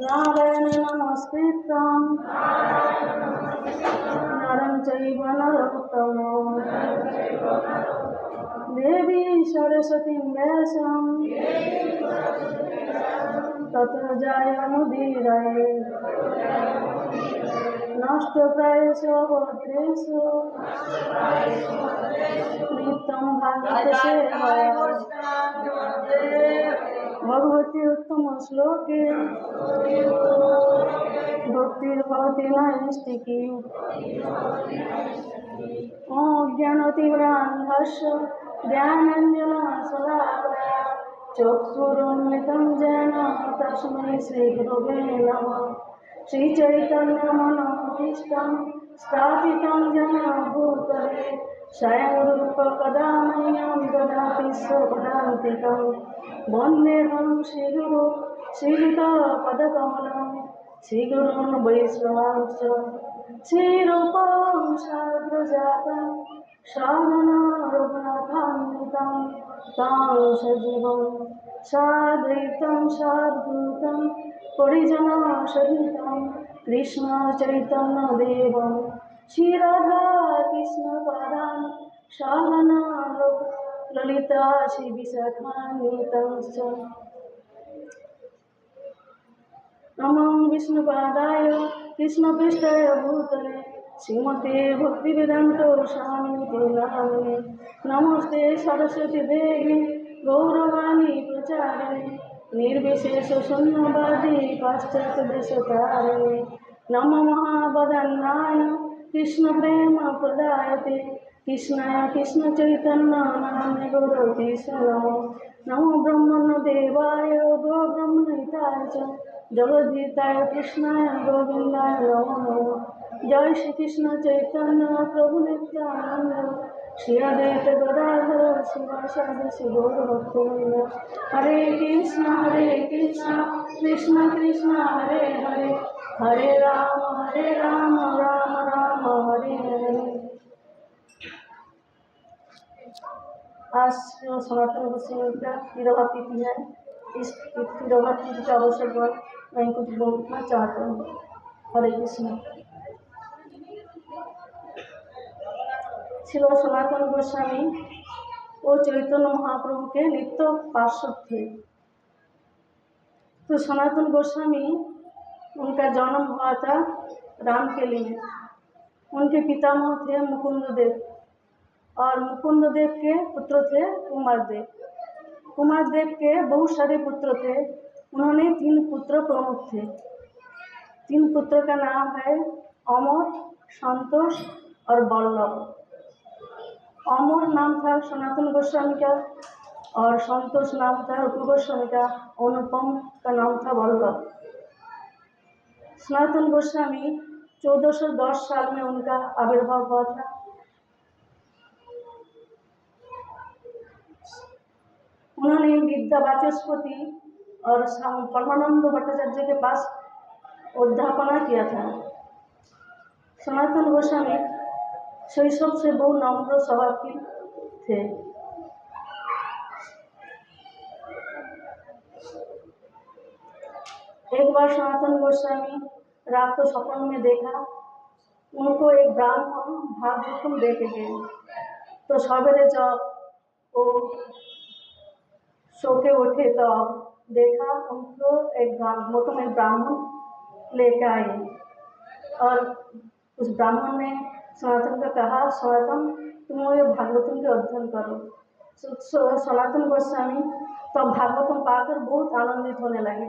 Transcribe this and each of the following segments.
नारायण नमस्कृतं नरं चैव नरोत्तमं देवी सरस्वतीं व्यासं ततो जयमुदीरये नष्टप्रायेषु भद्रेषु नित्यं भागवतसेवया भगवती उत्तम श्लोके भक्तिर्भवति नैष्टिकी ॐ ज्ञानतिव्रान्धस्य ज्ञानाञ्जनशलाकया चक्षुरुन्मिलितं येन तस्मै श्रीगुरवे नमः। श्रीचैतन्यमनोभीष्टं स्थापितं येन भूतले स्वयं रूपकदा मह्यं ददाति स्वपदान्तिकं वन्देऽहं श्रीगुरो श्रीयुतपदकमलं श्रीगुरून् वैष्णवांश्च श्रीरूपं साग्रजातं शरणं रघुनाथान्वितं तं सजीवं साद्वैतं साद्भूतं परिजनसहितं कृष्णचैतन्यदेवं श्रीराधाकृष्णपादान् शरणं ललिता श्रीविशाखान्वितं च नमो विष्णुपादाय कृष्णपृष्ठाय भूतले श्रीमते भक्तिवेदान्त स्वामिनिते नामिने नमस्ते सरस्वती देवी गौरवाणी प्रचारिणे निर्विशेष शून्यवादी पाश्चात्यदेशतारिणे नमो महावदन्नाय कृष्ण प्रेम प्रदायते कृष्णाय कृष्ण चैतन्य नाम्ने गौरवते नमो नमो ब्रह्मण्यदेवाय गो ब्रह्मणिताय च जगद्गीताय कृष्णाय गोविंदाय नमो नमः। जय श्री कृष्ण चैतन्य प्रभु नित्यानंद श्री अद्वैत गदाधर शिवासादि श्री गौर भक्तवृंद। हरे कृष्ण कृष्ण कृष्ण हरे हरे हरे राम राम राम हरे हरे। आज सनातन गोस्वामी का तिरवा तिथि है। इस तिरवा तिथि का अवसर पर मैं कुछ बोलना चाहता हूँ। हरे कृष्ण। श्री सनातन गोस्वामी वो चैतन्य महाप्रभु के नित्य पार्षद थे। तो सनातन गोस्वामी उनका जन्म हुआ था राम के लिए। उनके पितामह थे मुकुंद देव और मुकुंद देव के पुत्र थे कुमार देव। कुमार देव के बहुत सारे पुत्र थे। उन्होंने 3 पुत्र प्रमुख थे। 3 पुत्र का नाम है अमर, संतोष और बल्लभ। अमर नाम था सनातन गोस्वामी का और संतोष नाम था रूप गोस्वामी का। अनुपम का नाम था बल्लभ। सनातन गोस्वामी 1410 साल में उनका आविर्भाव हुआ था। उन्होंने विद्या वाचस्पति और परमानंद भट्टाचार्य के पास अध्यापना किया था। सनातन गोस्वामी शैशव से बहुत नम्र स्वभाव के थे। एक बार सनातन गोस्वामी रात को सपन में देखा, उनको एक ब्राह्मण भागवतम देके गए। तो सवेरे जब वो सो के उठे तो देखा उनको एक ब्राह्मण लेके आए और उस ब्राह्मण ने सनातन को कहा, सनातन तुम ये भागवतम के अध्ययन करो। सनातन गोस्वामी तो भागवतम पाकर बहुत आनंदित होने लगे।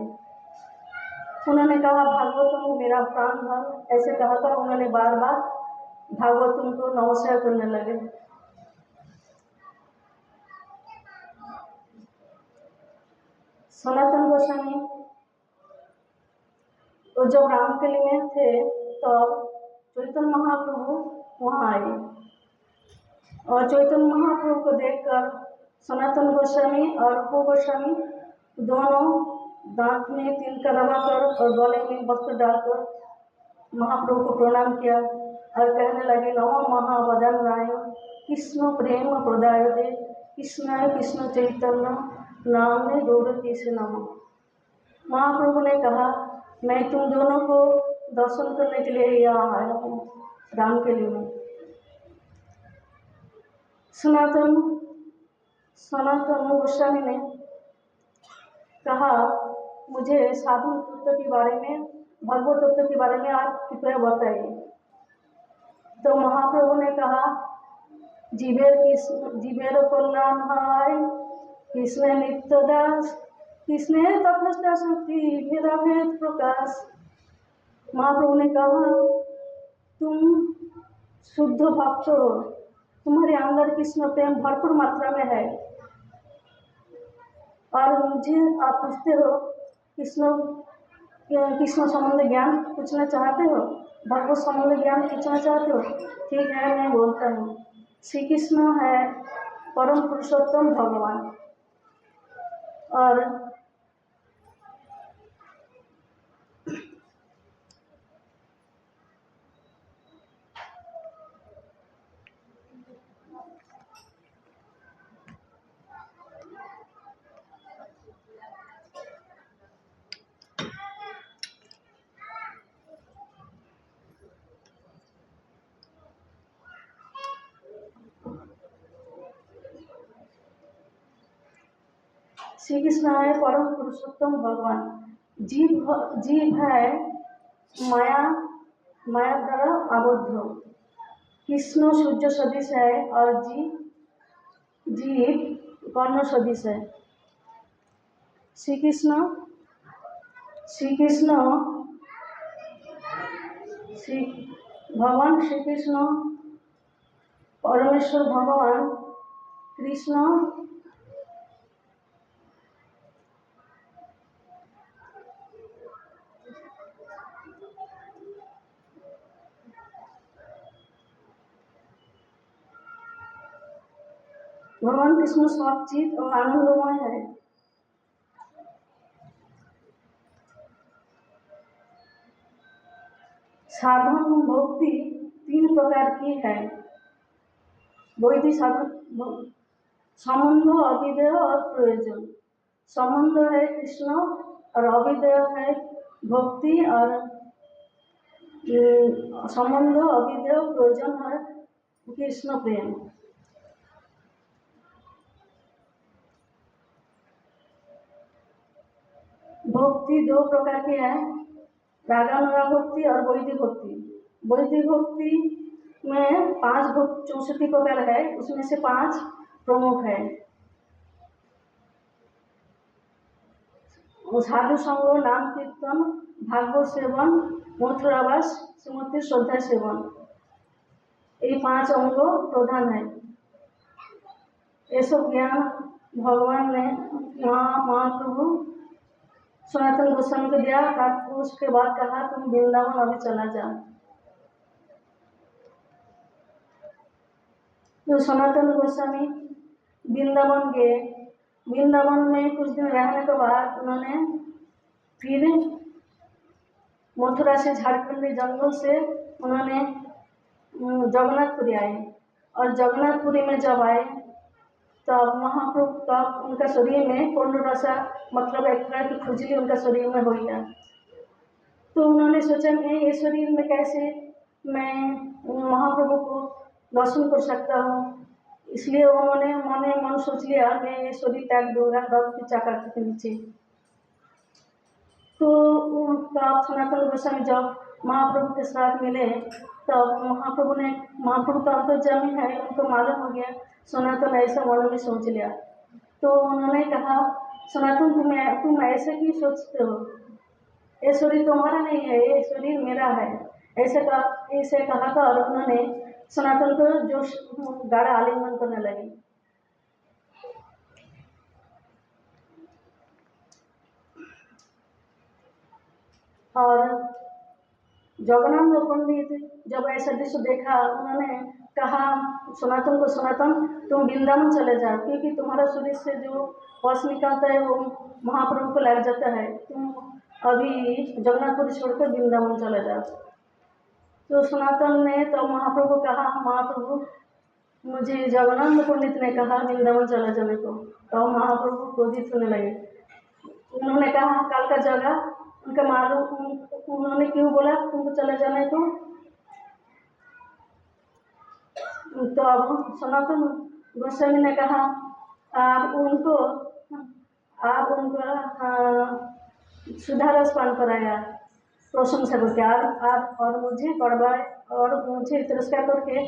उन्होंने कहा भागवतम मेरा प्राण धन, ऐसे कहा था। उन्होंने बार बार भागवतम को नमस्कार करने लगे। सनातन गोस्वामी और जब रामकली में थे तो चैतन्य महाप्रभु वहाँ आए और चैतन्य महाप्रभु को देखकर सनातन गोस्वामी और रूप गोस्वामी दोनों दांत में तिल का दबाकर और गले में वस्त्र डालकर महाप्रभु को प्रणाम किया और कहने लगे, नमो महावदन्नाय कृष्ण प्रेम प्रदायते कृष्णाय कृष्ण चैतन्य नाम गौरती से नमः। महाप्रभु ने कहा, मैं तुम दोनों को दर्शन करने के लिए यहाँ आया हूँ, राम के लिए। सनातन गोस्वामी ने कहा, मुझे साधु तत्व के बारे में, भगवत तत्व के बारे में आप कृपया बताइए। तो महाप्रभु ने कहा, जीवेर कल्याण है, कृष्ण नित्य दास, कृष्ण तपस्या शक्ति मेरा भेद प्रकाश। महाप्रभु ने कहा, तुम शुद्ध भक्त हो, तुम्हारे अंदर कृष्ण प्रेम भरपूर मात्रा में है, और मुझे आप पूछते हो कृष्ण संबंध ज्ञान पूछना चाहते हो, भगवत संबंध ज्ञान पूछना चाहते हो, ठीक है, मैं बोलता हूँ। श्री कृष्ण है परम पुरुषोत्तम भगवान, और श्री कृष्ण है परम पुरुषोत्तम भगवान। जीव है माया द्वारा आबद्ध। कृष्ण सूर्य सदृश है और जीव कर्ण सदृश है। श्री कृष्ण भगवान श्री कृष्ण परमेश्वर भगवान कृष्ण सचित और आनंदमय है। साधन भक्ति 3 प्रकार की है। वैदिक साधन संबंध, अविदेय और प्रयोजन। संबंध है कृष्ण और अविदेय है भक्ति, और संबंध अविदेय प्रयोजन है कृष्ण प्रेम। भक्ति 2 प्रकार की है, रागानुराग भक्ति और वैदिक भक्ति। वैदिक भक्ति में 64 प्रकार है, उसमें से 5 प्रमुख है। साधु संग, नाम कीर्तन, भागवत सेवन, मथुरावास, श्रीमती श्रद्धा सेवन, ये 5 अंग प्रधान है। ये सब ज्ञान भगवान ने महाप्रभु सनातन गोस्वामी को दिया। उसके बाद कहा, तुम वृंदावन अभी चला जाओ। तो सनातन गोस्वामी वृंदावन गए। वृंदावन में कुछ दिन रहने के बाद उन्होंने फिर मथुरा से, झारखंडी जंगल से उन्होंने जगन्नाथपुरी आए, और जगन्नाथपुरी में जब आए तब महाप्रभु का उनका शरीर में पूर्णरसा, मतलब एक तरह की खुजली उनका शरीर में हो गया। तो उन्होंने सोचा, मैं ये शरीर में कैसे मैं महाप्रभु को दर्शन कर सकता हूँ। इसलिए उन्होंने मन सोच लिया, मैं ये शरीर त्याग दूंगा रथ की चाका के नीचे। तो तब सनातन गोस्वामी जब महाप्रभु के साथ मिले, तब महाप्रभु का अंतर्जामी है, उनको मालूम हो गया सनातन ऐसा मन में सोच लिया। तो उन्होंने कहा, सनातन तुम ऐसे क्यों सोचते हो, ये शरीर तुम्हारा नहीं है, ये शरीर मेरा है, ऐसे कहा था। और उन्होंने सनातन को जो गाढ़ा आलिंगन करने लगे। और जगन्नाथ पंडित जब ऐसा दृश्य देखा, उन्होंने कहा सनातन को, सनातन तुम वृंदावन चले जाओ, क्योंकि तुम्हारा शरीर से जो वश निकलता है वो महाप्रभु को लग जाता है, तुम अभी जगन्नाथपुरी छोड़कर वृंदावन चले जाओ। तो सनातन ने तो महाप्रभु को कहा, महाप्रभु मुझे जगन्नाथ पंडित ने कहा वृंदावन चला जाने को, तो महाप्रभु क्रोधित होने लगे। उन्होंने कहा काल का जगह उनका मालूम, उन्होंने क्यों बोला तुमको चले जाने को? तो अब सनातन गोस्वामी ने कहा आप उनको सुधा रस पान कराया प्रशंसा करके, आप और मुझे कड़वा और मुझे तिरस्कार करके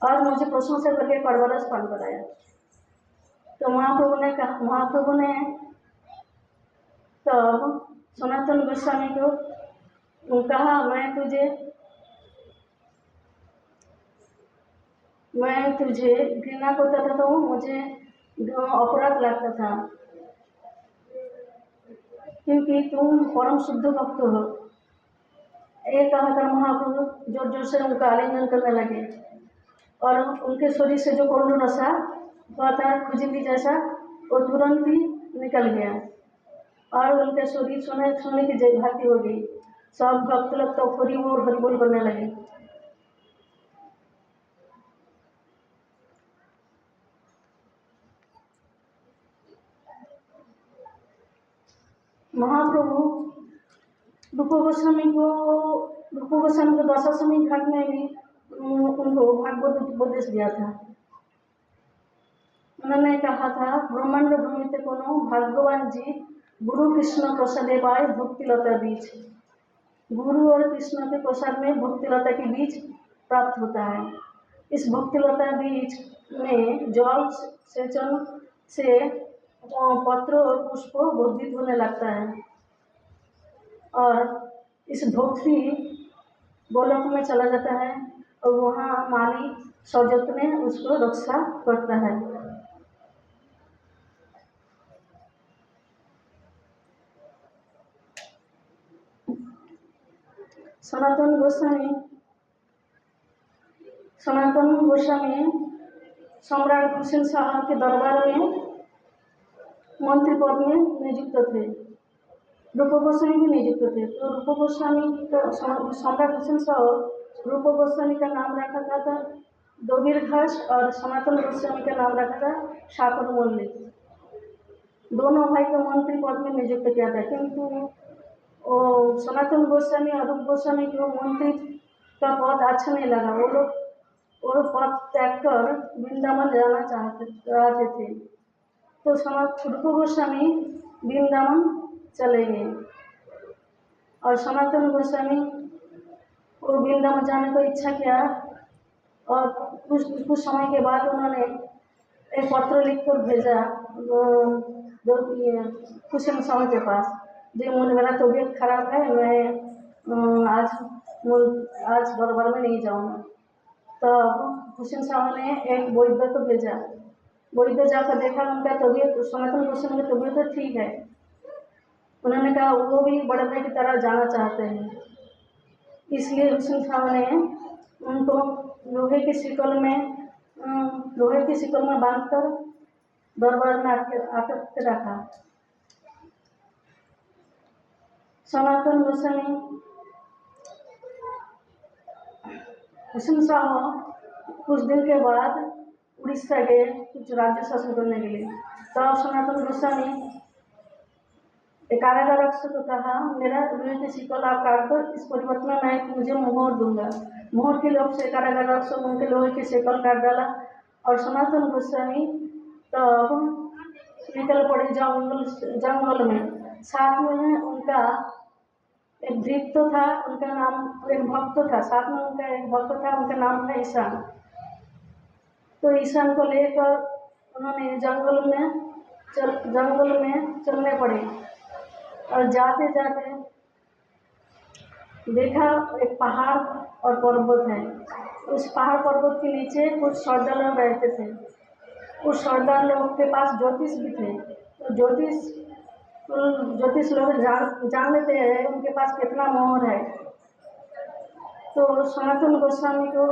और मुझे प्रशंसा करके कड़वा रस पान कराया। तो महाप्रभु ने तो सनातन गोस्वामी को कहा मैं तुझे घृणा करता था, तो मुझे अपराध लगता था क्योंकि तुम परम शुद्ध भक्त हो। एक कहकर महाप्रभु जोर जोर से उनका आलिंगन करने लगे और उनके शरीर से जो कोंडू नशा हुआ था खुजली जैसा, वो तुरंत ही निकल गया और उनके शरीर सोने की भांति हो गई। सब भक्त लोग तो हरि बोल करने लगे। महाप्रभु रूप गोस्वामी को दशाश्वमेध घाट में भी उनको भागवत उपदेश दिया था। उन्होंने कहा था ब्रह्मांड भूमिते कोनो भगवान जी गुरु कृष्ण प्रसादे पाए भक्तिलता बीज। गुरु और कृष्ण के प्रसाद में भक्तिलता के बीज प्राप्त होता है। इस भक्तिलता बीज में जल सेचन से पत्र और पुष्प वर्धित होने लगता है और इस भक्ति गोलोक में चला जाता है और वहाँ माली सजतने उसको रक्षा करता है। सनातन गोस्वामी सम्राट हुसैन शाह के दरबार में मंत्री पद में नियुक्त थे। रूप गोस्वामी भी नियुक्त थे। तो रूप गोस्वामी तो सम्राट हुसैन शाह रूप गोस्वामी का नाम रखा था दोबीर घास और सनातन गोस्वामी का नाम रखा था शाकर मल्लिक। दोनों भाई को मंत्री पद में नियुक्त किया था, किंतु सनातन गोस्वामी और रूप गोस्वामी को मंत्री का पद अच्छा नहीं लगा। वो लोग वो पद त्याग कर वृंदावन जाना चाहते थे। तो रूप गोस्वामी वृंदावन चले गए और सनातन गोस्वामी को वृंदावन जाने को इच्छा किया और कुछ समय के बाद उन्होंने एक पत्र लिखकर भेजा हुसैन शाह के पास, जो मेरा तबीयत खराब है, मैं आज दरबार में नहीं जाऊँगा। तो हुसैन शाह ने एक वैद्य को भेजा। वैद्य जाकर देखा उनका तबीयत, सनातन गोस्वामी की तबीयत तो ठीक है। उन्होंने कहा वो भी बड़े भाई की तरह जाना चाहते हैं, इसलिए हुसैन शाह ने उनको लोहे की शिकल में बांधकर दरबार में आकर रखा। सनातन गोस्वामी हुसैन शाह कुछ दिन के बाद उड़ीसा गए कुछ राज्य शासन करने के लिए। तब सनातन गोस्वामी कारागार को कहा मेरा लोहे की शिकल आप काट कर इस परिवर्तन में मैं मुझे मोहर दूंगा। मोहर के लोग से कारागार उनके लोहे की शिकल काट डाला और सनातन गोस्वामी तब निकल पड़े जंगल में। साथ में उनका एक भक्त था, उनका नाम एक भक्त था, साथ में उनका एक भक्त था, उनका नाम था ईशान। तो ईशान को लेकर उन्होंने जंगल में चलने पड़े और जाते जाते देखा एक पहाड़ और पर्वत है। उस पहाड़ पर्वत के नीचे कुछ सरदार लोग रहते थे। उस सरदार लोग के पास ज्योतिष भी थे। तो ज्योतिष लोग जान लेते हैं उनके पास कितना मोहर है। तो सनातन गोस्वामी को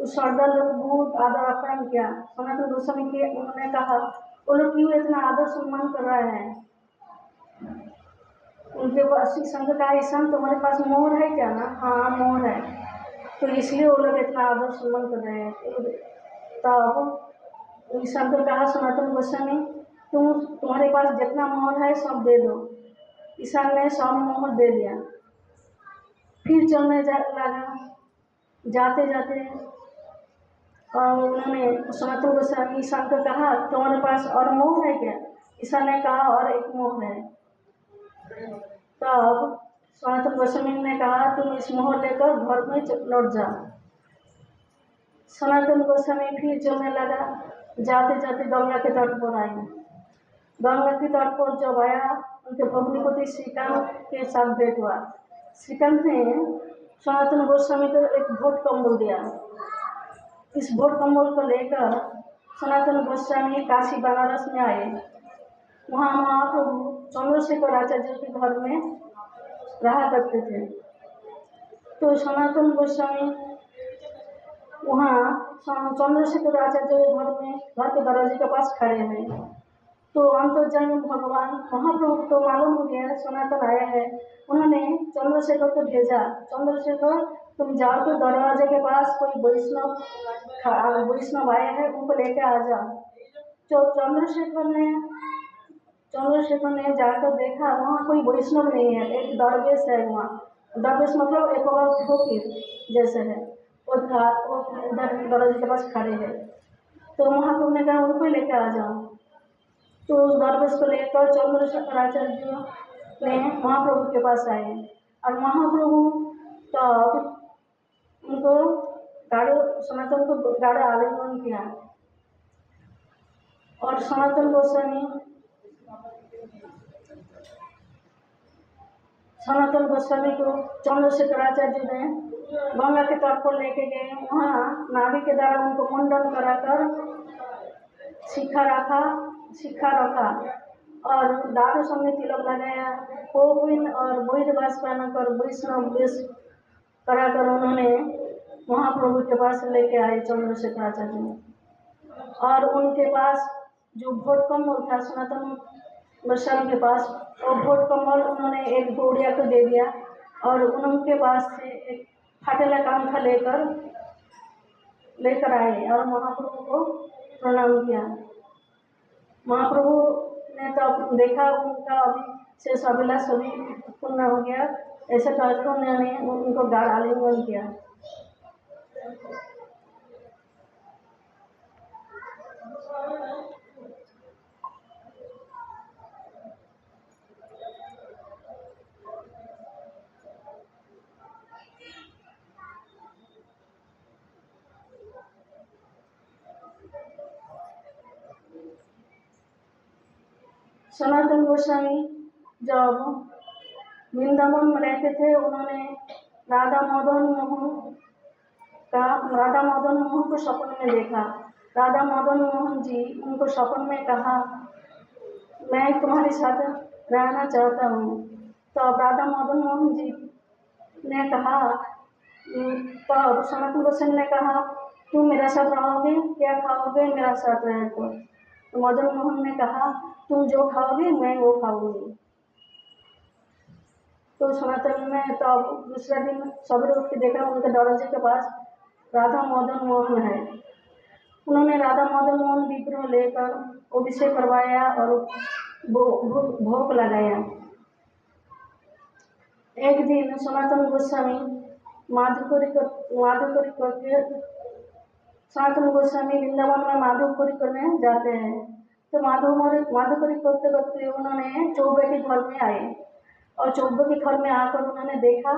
उस सरदार लोग बहुत आदर आप्यायन किया। सनातन गोस्वामी के उन्होंने कहा वो लोग क्यों इतना आदर सम्मान कर रहे हैं। उनके पास संघ का ईशान तुम्हारे पास मोहर है क्या? ना हाँ मोहर है। तो इसलिए वो लोग इतना आदर सम्मान कर रहे हैं। तब ईशान को कहा सनातन गोस्वामी, तुम्हारे पास जितना मोहर है सब दे दो। ईशान ने सब मोहर दे दिया। फिर चलने लगा। जाते जाते और उन्होंने सनातन गोस्वामी ईशान को कहा, तुम्हारे पास और मोह है क्या? ईशान ने कहा, और एक मोह है। तब सनातन गोस्वामी ने कहा, तुम इस मोहर लेकर घर में लौट जाओ। सनातन गोस्वामी फिर चलने लगा। जाते जाते गंगा के तट पर आए। गंगा के तट पर जब आया, उनके भग्निपति श्रीकांत के साथ भेंट हुआ। श्रीकांत ने सनातन गोस्वामी को एक भोट कम्बल दिया। इस भोट कम्बल को लेकर सनातन गोस्वामी काशी बनारस में आए। वहाँ महाप्रभु चंद्रशेखर आचार्य के घर में रहा करते थे। तो सनातन गोस्वामी वहाँ चंद्रशेखर आचार्य के घर के दरवाजे के पास खड़े हैं। तो अंतर्जामी भगवान महाप्रभु को मालूम हो गया सनातन आया है। उन्होंने चंद्रशेखर को भेजा, चंद्रशेखर तुम जाओ तो दरवाजे के पास कोई वैष्णव आया है, उनको लेके आ जाओ। तो चंद्रशेखर ने जाकर देखा, वहाँ कोई वैष्णव नहीं है, एक दरवेश है। वहाँ दरवेश मतलब एक और फकीर जैसे है, वो उधर दरवाजे के पास खड़े हैं। तो महाप्रभु ने कहा, उनको लेके आ जाओ। तो उस दरवेश को लेकर चंद्रशेखर आचार्य ने महाप्रभु के पास आए और महाप्रभु तब उनको सनातन को गाढ़ा आलिंगन किया। और सनातन गोस्वामी को चंद्रशेखर आचार्य ने गंगा के तट पर लेके गए। वहाँ नाभि के द्वारा उनको मुंडन कराकर शिखा रखा और दादू संगे तिलक लगाया। कोविन और बोधवास पहनकर वैष्णव वेश कराकर उन्होंने महाप्रभु के पास लेके आए चंद्रशेखर आचार्य। और उनके पास जो भोट कम्बल था सनातन गोस्वामी के पास, वो भोट कम्बल उन्होंने एक गौड़िया को दे दिया और उनके पास से एक फाटेला कांथा लेकर आए और महाप्रभु को प्रणाम किया। महाप्रभु ने तो देखा उनका अभी शेष अभिलाष सभी पूर्ण हो गया, ऐसे कहकर उन्होंने उनको गाढ़ा आलिंगन किया। सनातन गोस्वामी जब वृंदावन में रहते थे, उन्होंने राधा मदन मोहन को सपन में देखा। राधा मदन मोहन जी उनको सपन में कहा, मैं तुम्हारे साथ रहना चाहता हूँ। तो अब राधा मदन मोहन जी ने कहा, तब सनातन गोस्वामी ने कहा, तुम मेरा साथ रहोगे, क्या खाओगे मेरा साथ रहे तो मदन मोहन ने कहा, तुम जो खाओगे मैं वो खाऊंगी। तो सनातन ने तो अब दूसरा दिन सवेरे उठ के देखा, उनके दरवाजे के पास राधा मदन मोहन है। उन्होंने राधा मदन मोहन विग्रह लेकर अभिषेक करवाया और भोग लगाया। एक दिन सनातन गोस्वामी माधुकरी करके सनातन गोस्वामी वृंदावन में माधुकरी करने जाते हैं। तो माधुकरी करते करते उन्होंने चौबे के घर में आए और चौबे के घर में आकर उन्होंने देखा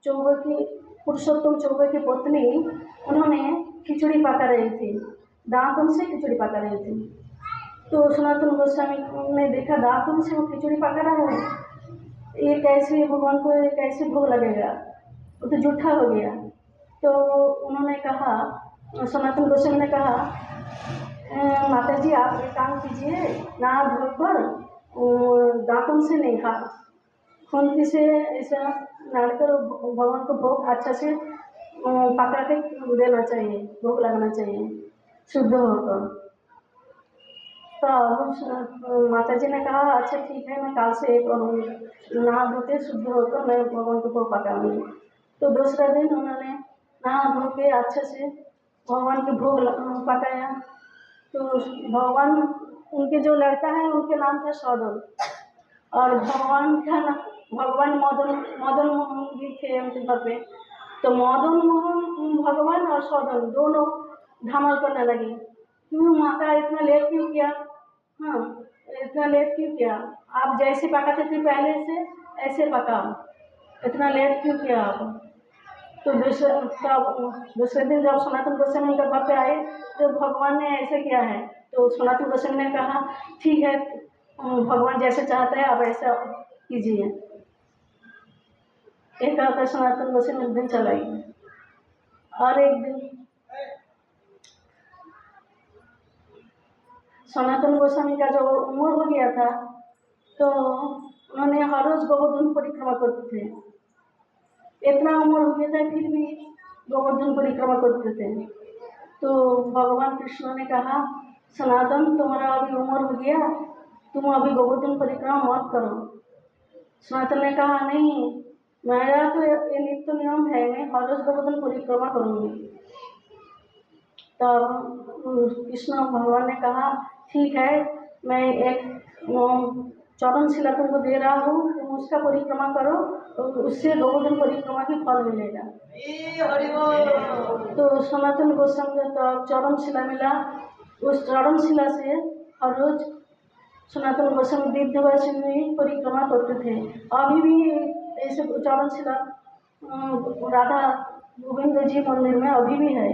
पुरुषोत्तम चौबे की पत्नी उन्होंने खिचड़ी पका रही थी, दांतों से खिचड़ी पका रही थी। तो सनातन गोस्वामी ने देखा दांतों से वो खिचड़ी पका रहा है, ये कैसे भगवान को कैसे भोग लगेगा, वो तो जूठा हो गया। तो उन्होंने कहा, सनातन गोस्वामी ने कहा, माता जी आप एक काम कीजिए, नहा धोकर दांतों से नहीं खा, खुंती से ऐसा नाड़कर भगवान को भोग अच्छा से पका के देना चाहिए, भोग लगाना चाहिए शुद्ध होकर। तो माता जी ने कहा, अच्छा ठीक है, मैं कल से नहा धो के शुद्ध होकर मैं भगवान को भोग पकाऊंगी। तो दूसरा दिन उन्होंने नहा धो के अच्छे से भगवान के भोग पकाया। तो भगवान, उनके जो लड़का है उनके नाम था सौदल, और भगवान का नाम भगवान मदन मोहन भी थे उनके घर पे। तो मदन मोहन भगवान और सौदल दोनों धमाल करने लगे, क्यों माता इतना लेट क्यों किया? हाँ, इतना लेट क्यों किया? आप जैसे पकाते थे पहले से ऐसे पकाओ, इतना लेट क्यों किया आप? तो दूसरे दिन जब सनातन गोस्वामी के घर पे आए तो भगवान ने ऐसे किया है, तो सनातन गोस्वामी ने कहा ठीक है, भगवान जैसे चाहते हैं आप ऐसा कीजिए। एक कहकर सनातन गोस्वामी एक दिन चला गया, और एक दिन सनातन गोस्वामी का जब उम्र हो गया था तो उन्होंने हर रोज गोवर्धन परिक्रमा करते थे। इतना उम्र हो गया था फिर भी गोवर्धन परिक्रमा करते थे। तो भगवान कृष्ण ने कहा सनातन, तुम्हारा अभी उम्र हो गया, तुम अभी गोवर्धन परिक्रमा मत करो। सनातन ने कहा नहीं, मेरा तो ये नित्य नियम है, मैं हर रोज गोवर्धन परिक्रमा करूंगी। तब कृष्ण भगवान ने कहा ठीक है, मैं एक चौवन शिला तुमको दे रहा हूँ, तुम उसका परिक्रमा करो तो उससे गोवर्धन परिक्रमा की फल मिलेगा। तो सनातन गोस्वामी को तो चौवन शिला मिला। उस चौवन शिला से हर रोज सनातन गोस्वामी दिव्यवासिनी परिक्रमा करते थे। अभी भी ऐसे चौवन शिला राधा गोविंद जी मंदिर में अभी भी है।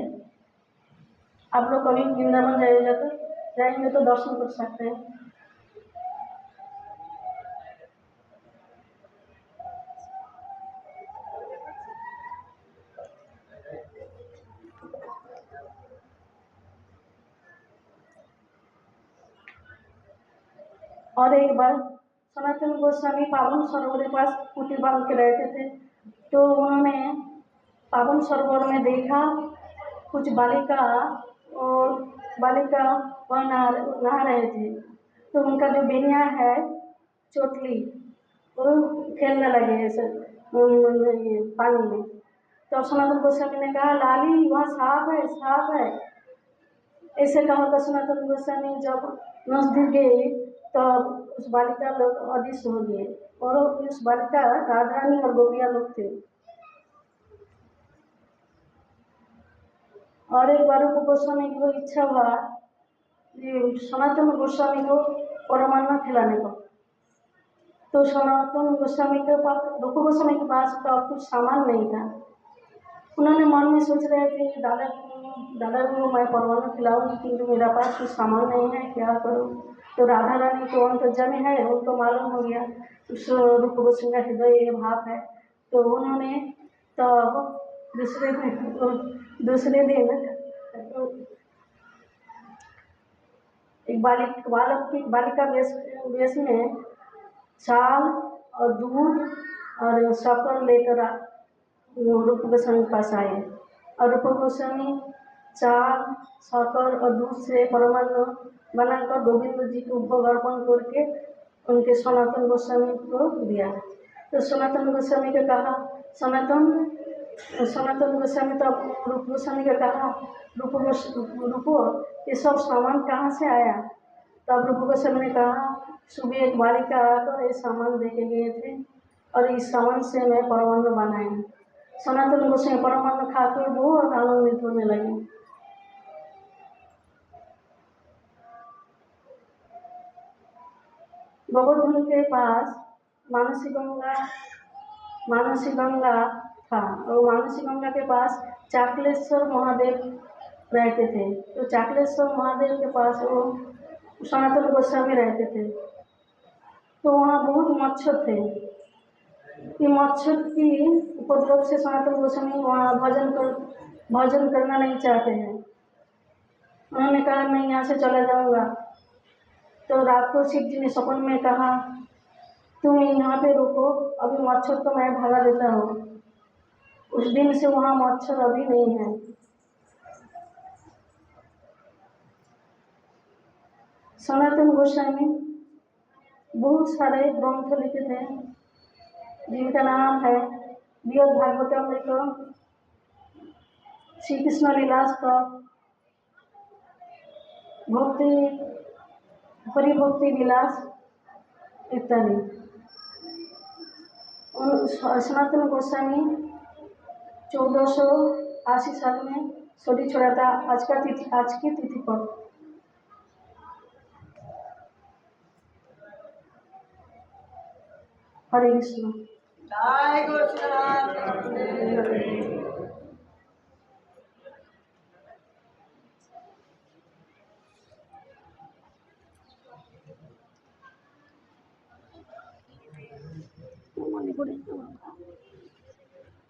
आप लोग कभी वृंदावन जाएंगे तो दर्शन कर सकते हैं। और एक बार सनातन गोस्वामी पावन सरोवर के पास कुटी बांध के रहते थे, तो उन्होंने पावन सरोवर में देखा कुछ बालिका और बालिका वह नहा रहे थे। तो उनका जो बेनिया है चोटली, वो खेलने लगे ऐसे पानी में। तो सनातन गोस्वामी ने कहा लाली वहाँ सांप है, सांप है। ऐसे कहा तो सनातन गोस्वामी जब नजदीक गए तो उस बालिका लोग अदृश्य हो गए, और उस बालिका राधा रानी और गोपिया लोग थे। और एक बार रूप गोस्वामी को इच्छा हुआ सनातन गोस्वामी को परमान्न खिलाने को। तो सनातन गोस्वामी के पास, रूप गोस्वामी के पास तो कुछ सामान नहीं था। उन्होंने मन में सोच रहे थे दादा को मैं परमान्न खिलाऊंगी, किंतु मेरा पास कुछ सामान नहीं है, क्या करूं? तो राधा रानी तो अंतर्जामी है, उनको मालूम हो गया उस रूप गोस्वामी का हृदय ये भाव है। तो उन्होंने तब दूसरे दिन एक बालिका वेश में चाल और दूध और शक्कर लेकर रूप गोस्वामी के पास आए, और रूप गोस्वामी चाल शक्कर और दूध से परमान्न बनाकर गोविंद जी को भोग अर्पण करके उनके सनातन गोस्वामी को दिया। तो सनातन गोस्वामी को कहा सनातन गोस्वामी तो रूप गोस्वामी को कहा रूप ये सब सामान कहाँ से आया? तब रूप गोस्वामी ने कहा सुबह एक बालिका आकर ये सामान दे के गए थे, और इस सामान से मैं परमान्न बनाया। सनातन गोस्वामी परमान्न खाकर बहुत आनंदित होने लगे। गोवर्धन के पास मानसी गंगा था, और मानसी गंगा के पास चाकलेश्वर महादेव रहते थे। तो चाकलेश्वर महादेव के पास वो सनातन गोस्वामी रहते थे। तो वहाँ बहुत मच्छर थे। ये मच्छर की उपद्रव से सनातन गोस्वामी वहाँ भजन करना नहीं चाहते हैं। उन्होंने कहा मैं यहाँ से चला जाऊँगा। तो रात को शिव जी ने सपन में कहा तुम यहाँ पे रुको, अभी मच्छर तो मैं भगा देता हूँ। उस दिन से वहाँ मच्छर अभी नहीं है। सनातन गोस्वामी बहुत सारे ग्रंथ लिखे थे, जिनका नाम है वियोग भागवतम, श्रीकृष्ण लीलास का भक्ति हरि भक्ति विलास इत्यादि। सनातन गोस्वामी 1480 साल में सोडी छोड़ा था आज की तिथि पर। हरे कृष्ण। जय गोस्वामी। मनी